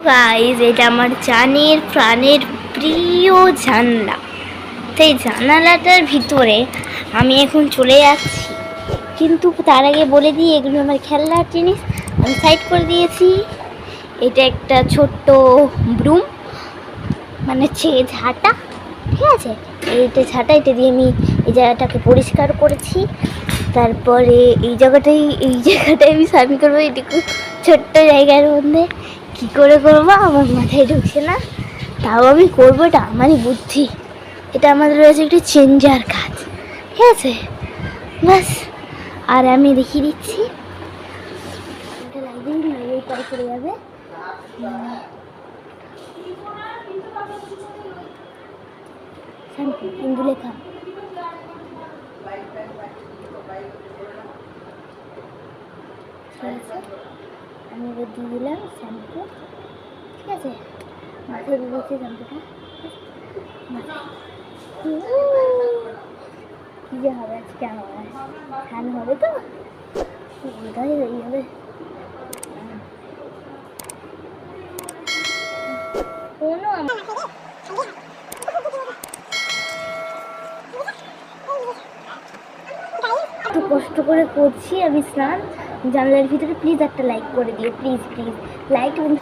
Guys, এটা আমার জানের প্রাণের প্রিয় জানলা। তাই জানালাটার ভিতরে আমি এখন চলে যাচ্ছি, কিন্তু তার আগে বলে দিই এগুলো আমার খেলনার জিনিস। আমি সাইড করে দিয়েছি। এটা একটা ছোট্ট ব্রুম, মানে ঝাঁটা, ঠিক আছে? এইটা ঝাঁটা, এটা দিয়ে আমি এই জায়গাটাকে পরিষ্কার করেছি। তারপরে এই জায়গাটায় আমি স্নান করবো। এটুকু ছোট্ট জায়গার মধ্যে কী করে করবো আমার মাথায় ঢুকছে না, তাও আমি করবো। এটা আমারই বুদ্ধি, এটা আমাদের রয়েছে একটু চেঞ্জার কাজ, ঠিক আছে? বাস, আর আমি দেখিয়ে দিচ্ছি। এটা লাইটিং এই পায়ে চলে যাবে। হিন্দু লেখা। ঠিক আছে, আমি এবার দিয়ে দিলাম শ্যাম্পু, ঠিক আছে? মাথায় দিয়ে দিচ্ছি শ্যাম্পুটা। কী যে হবে আজকে আমার, স্নান হবে তো বোধহয় হয়ে যাবে। কোনো একটু কষ্ট করে করছি আমি স্নান জানলার ভিতরে। প্লিজ একটা লাইক করে দিও, প্লিজ প্লিজ লাইক। এবং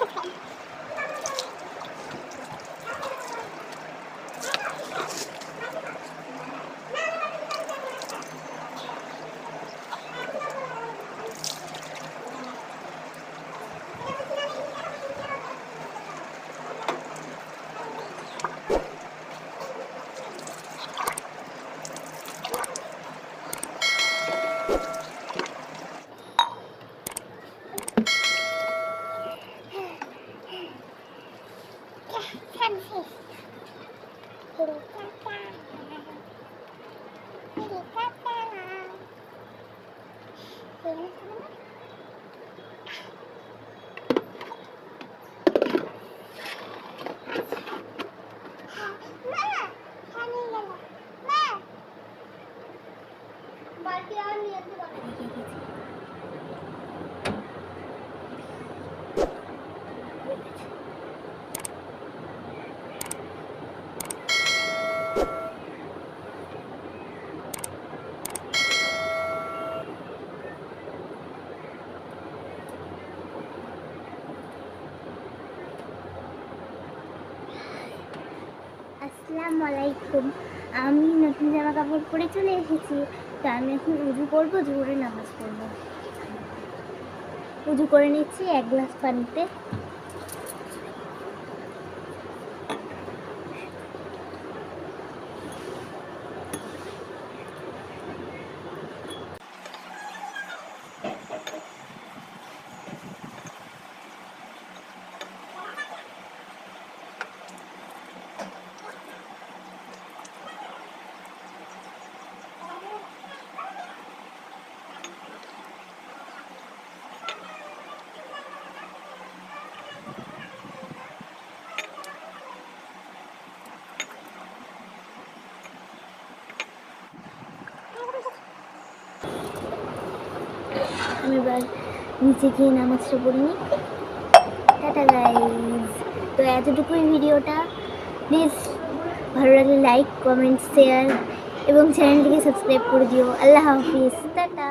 আসসালামু আলাইকুম। আমি নতুন জামা কাপড় পরে চলে এসেছি। তো আমি এখন উজু করবো, জোরে নামাজ পড়বো। উজু করে নিচ্ছি এক গ্লাস পানিতে। আমি এবার নিচে গিয়ে নামাজটা পড়ে নিই। Tata guys. তো এতটুকুই ভিডিওটা। প্লিজ ভালো লাগলে লাইক, কমেন্ট, শেয়ার এবং চ্যানেলটিকে সাবস্ক্রাইব করে দিও। আল্লাহ হাফিজ, টাটা।